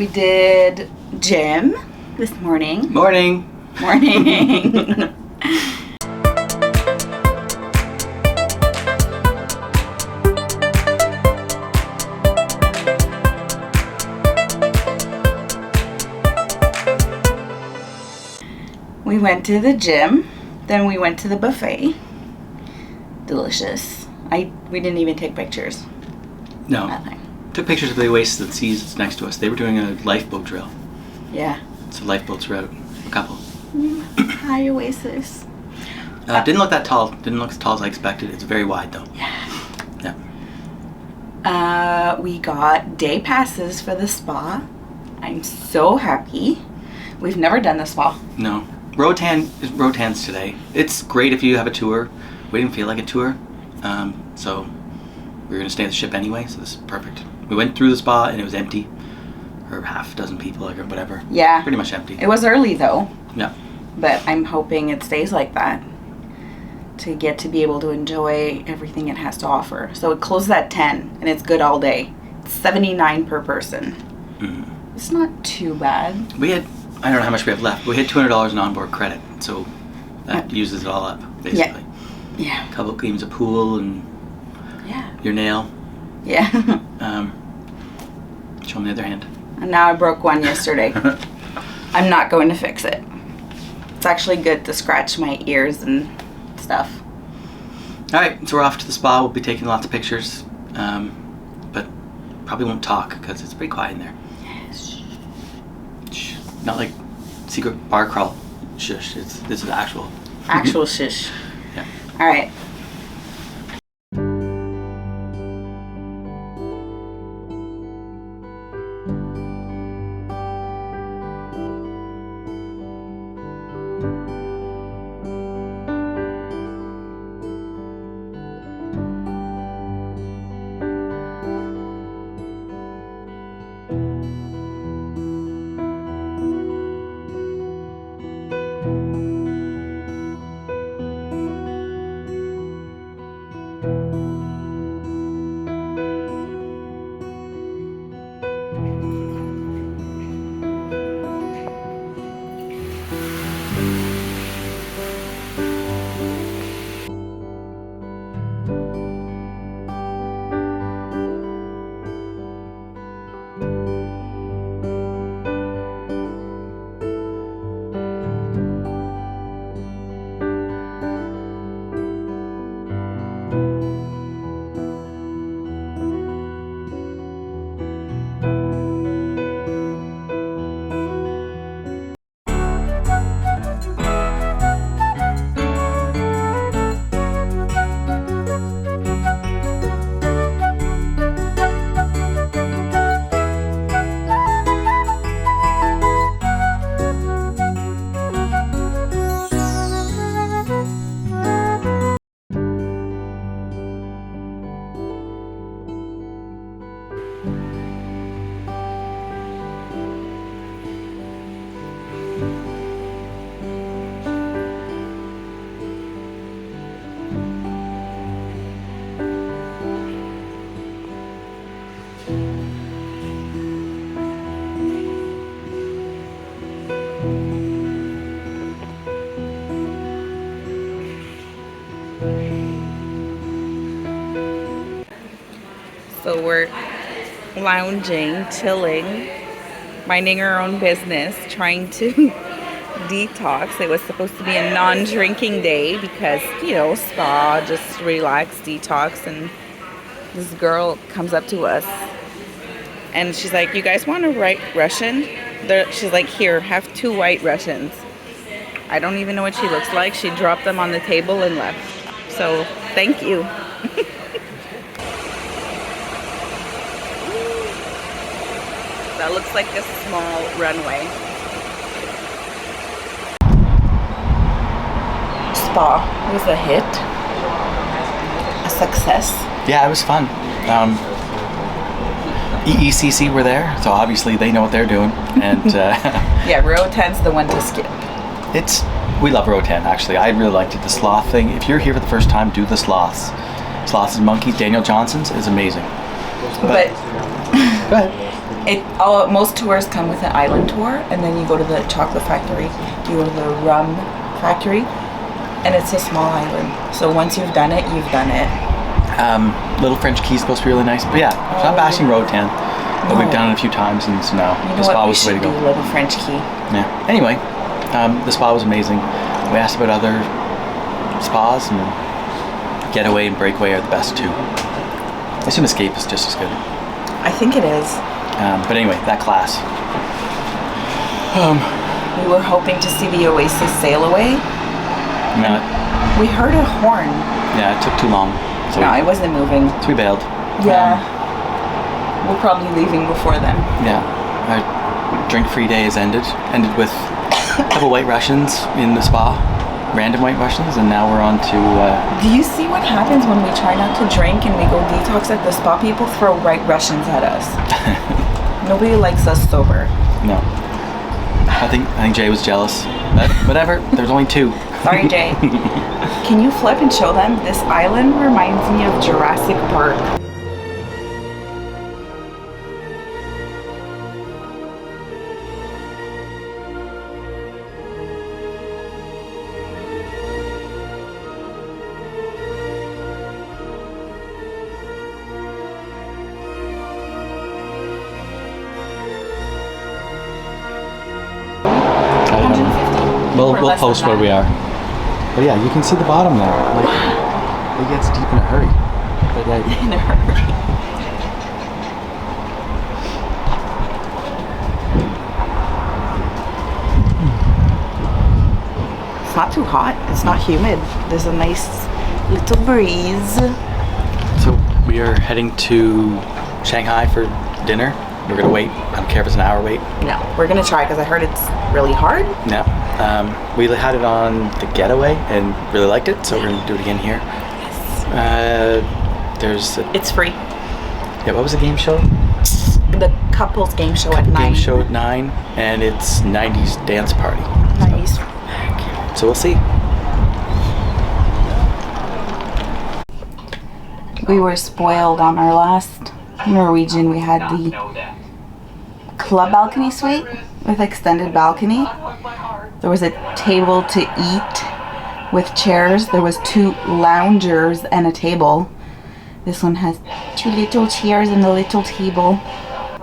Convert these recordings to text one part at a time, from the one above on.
We did gym this morning. Morning. Morning. We went to the gym, then we went to the buffet. Delicious. We didn't even take pictures. No. Nothing. Took pictures of the Oasis at Seas next to us. They were doing a lifeboat drill. Yeah. So lifeboats were out. A couple. Hi, Oasis. Didn't look that tall. Didn't look as tall as I expected. It's very wide though. Yeah. Yeah. We got day passes for the spa. I'm so happy. We've never done the spa. No. Rotan's today. It's great if you have a tour. We didn't feel like a tour. So we were going to stay at the ship anyway, so this is perfect. We went through the spa and it was empty. Or half a dozen people, or whatever. Yeah. Pretty much empty. It was early though. Yeah. But I'm hoping it stays like that to get to be able to enjoy everything it has to offer. So it closes at 10 and it's good all day. It's $79 per person. Mm-hmm. It's not too bad. We had, I don't know how much we have left, but we had $200 in onboard credit, so that uses it all up, basically. Yeah. A couple of games of pool and your nail. Yeah. Show on the other hand. And now I broke one yesterday. I'm not going to fix it. It's actually good to scratch my ears and stuff. Alright, so we're off to the spa. We'll be taking lots of pictures, but probably won't talk because it's pretty quiet in there. Shh. Not like secret bar crawl. Shush. This is actual. Actual shush. Yeah. Alright. So we're lounging, chilling, minding our own business, trying to detox. It was supposed to be a non-drinking day because, you know, spa, just relax, detox. And this girl comes up to us and she's like, "You guys want a white Russian?" She's like, "Here, have 2 white Russians." I don't even know what she looks like. She dropped them on the table and left. So thank you. That looks like a small runway. Spa was a hit. A success. Yeah, it was fun. EECC were there, so obviously they know what they're doing. And yeah, Roatan's the one to skip. We love Roatan, actually. I really liked it. The sloth thing. If you're here for the first time, do the sloths. Sloths and Monkeys, Daniel Johnson's is amazing. But go ahead. Most tours come with an island tour, and then you go to the chocolate factory, you go to the rum factory, and it's a small island. So once you've done it, you've done it. Little French Key is supposed to be really nice, but yeah, it's not bashing Roatan, but we've done it a few times, and so now the spa was the way to go. Little French Key. Yeah. Anyway, the spa was amazing. We asked about other spas, and Getaway and Breakaway are the best too. I assume Escape is just as good. I think it is. But anyway, that class. We were hoping to see the Oasis sail away. No. We heard a horn. Yeah, it took too long. So it wasn't moving. So we bailed. Yeah. We're probably leaving before then. Yeah. Our drink-free day has ended. Ended with a couple white Russians in the spa. Random white Russians, and now we're on to... Do you see what happens when we try not to drink and we go detox at the spa? People throw white Russians at us. Nobody likes us sober. No. I think Jay was jealous. But whatever, there's only 2. Sorry, Jay. Can you flip and show them? This island reminds me of Jurassic Park. We'll post where we are. But yeah, you can see the bottom there. Like, it gets deep in a hurry. But in a hurry. It's not too hot. It's not humid. There's a nice little breeze. So we are heading to Shanghai for dinner. We're gonna wait. I don't care if it's an hour wait. No, we're gonna try because I heard it's really hard. Yeah. We had it on the Getaway and really liked it, so we're gonna do it again here. Yes. It's free. Yeah. What was the game show? The couples game show at 9. Game show at 9, and it's 90s dance party. 90s. So we'll see. We were spoiled on our last Norwegian. We had the club balcony suite with extended balcony. There was a table to eat with chairs. There was 2 loungers and a table. This one has 2 little chairs and a little table.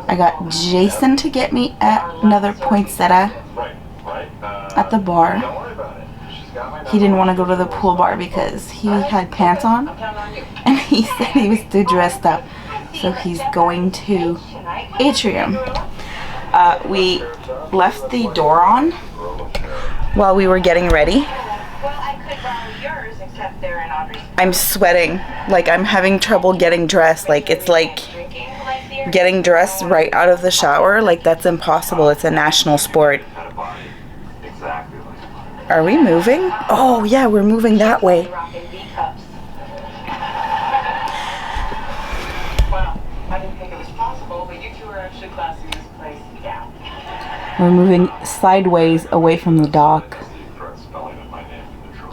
I got Jason to get me another poinsettia at the bar. He didn't want to go to the pool bar because he had pants on and he said he was too dressed up. So he's going to Atrium. We left the door on while we were getting ready. I'm sweating. Like, I'm having trouble getting dressed. Like, it's like getting dressed right out of the shower. Like, that's impossible. It's a national sport. Are we moving? Oh, yeah, we're moving that way. We're moving sideways away from the dock.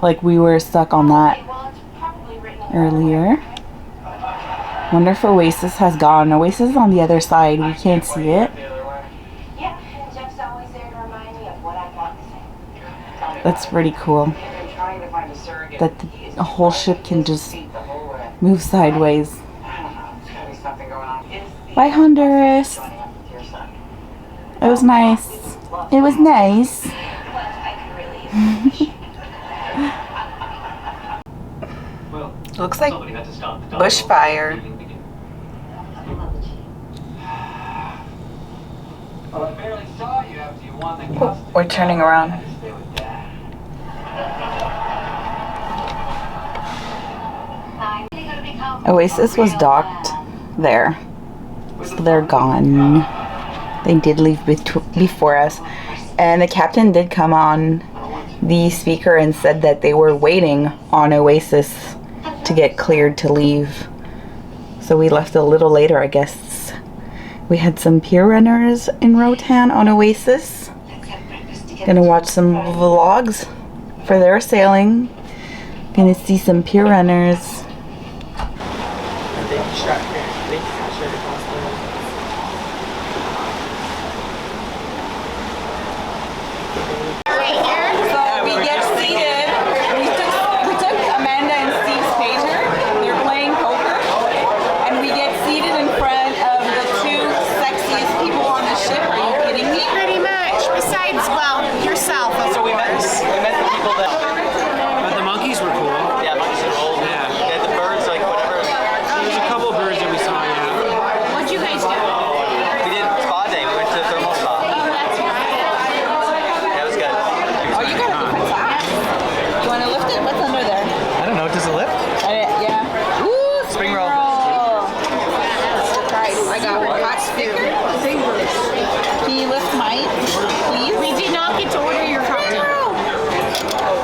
Like we were stuck on that earlier. Wonder if Oasis has gone. Oasis is on the other side. We can't see it. That's pretty cool. That the whole ship can just move sideways. Bye, Honduras. It was nice. It was nice. Looks like bushfire. Oh, we're turning around. Oasis was docked there. So they're gone. They did leave before us. And the captain did come on the speaker and said that they were waiting on Oasis to get cleared to leave. So we left a little later, I guess. We had some pier runners in Roatan on Oasis. Gonna watch some vlogs for their sailing. Gonna see some pier runners. besides, well, yourself, of So we met course. the people that. But the monkeys were cool. Yeah, monkeys are old. Yeah. They had the birds, like whatever. There's a couple of birds that we saw, yeah. What'd you guys do? We did spa day. We went to the thermal spa. That's right. That was good. Oh, you got a different class. You want to lift it? What's under there? I don't know. Does it lift? Yeah. Ooh, Spring roll. Right, I got one hot sticker. Can you lift mine, please? We did not get to order your cocktail.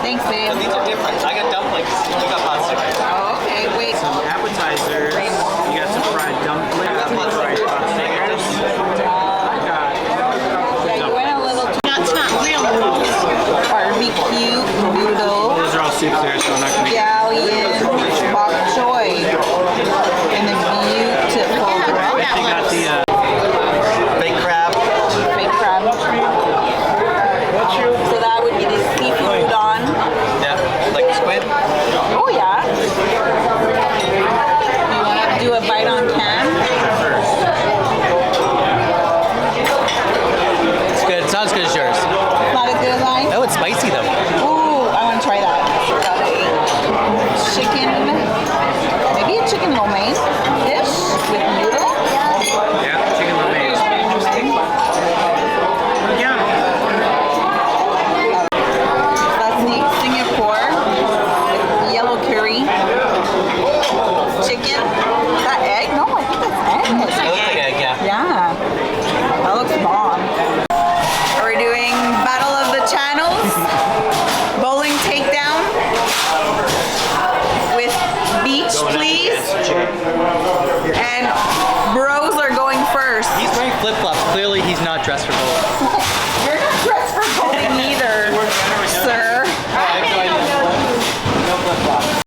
Thanks, babe. These are different. I got dumplings. We got hot stickers. Oh, okay, wait. Some appetizers. You got some fried dumplings. Fried hot stickers. Yeah, you went a little too That's not real noodles. barbecue noodle, Those are all soups there, so I'm not gonna get. scallion, bok choy, and the beautiful They got the. Baked crab. fake crab. So that would be the seafood on. Yeah. Like squid. Oh yeah. You want to do a bite on cam? It's good. It sounds good as yours. Not as good as mine? Oh, it's spicy though. Ooh, I want to try that. Got a chicken, maybe a chicken lo mein dish with noodle. Yeah, chicken lo mein. Yeah. That's the Singapore yellow curry chicken. Is that egg? No, I think that's egg. It looks like egg, yeah. Yeah, that looks bomb. We're doing Battle of the Channels, bowling takedown with beach, please. And bros are going first. He's wearing flip-flops. Clearly, he's not dressed for bowling. You're not dressed for bowling either, sir. I have no idea. No flip-flops.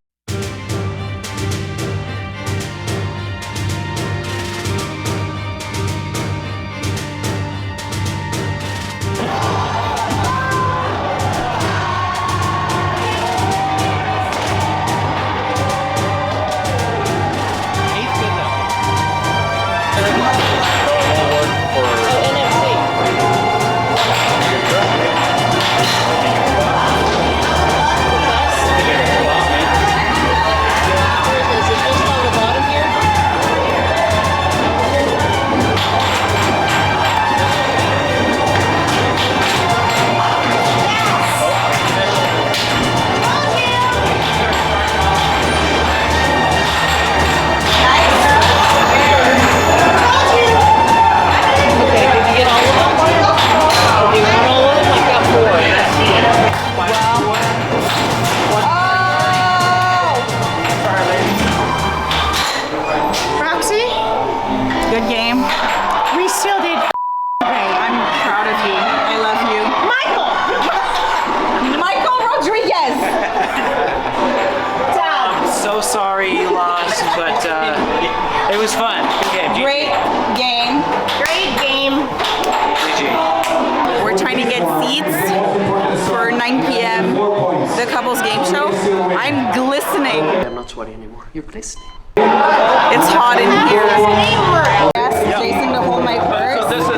Roxy, Good game. we still did great. I'm proud of you. I love you. Michael! Michael Rodriguez. Dad! So sorry you lost, but it was fun. Good game. Great game. Great game. GG. We're trying to get seats for 9 p.m. the couples game show. I'm glistening. I'm not sweaty anymore. You're glistening. It's hot in here. Favorite. Asked Jason to hold my purse, This is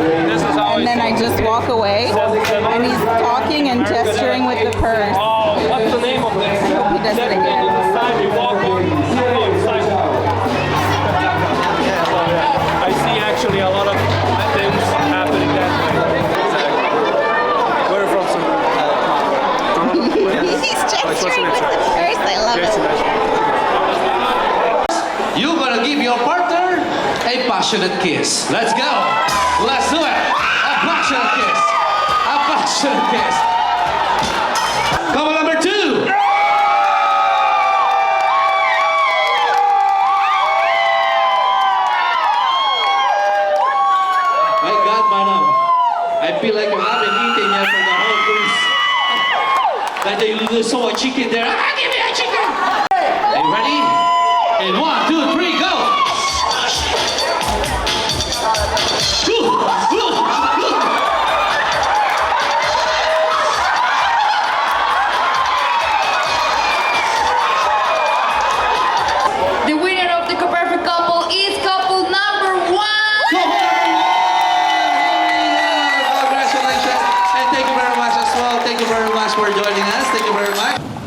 and always. then I just walk away, and he's talking and gesturing with the purse. What's the name of this? I hope he does it again. Side you walk on, side. I see actually a lot of things happening that way. We're from some. He's gesturing with the purse. I love it. You're gonna give your partner a passionate kiss. Let's go. Let's do it. A passionate kiss. A passionate kiss. Couple number 2. My God, madam. I feel like you haven't eaten yet for the whole cruise. That there's so much chicken there. Ah, give me a chicken. Are you ready? And 1, 2, 3, go! The winner of the Perfect Couple is couple number 1. Congratulations and thank you very hands. Thank you very much.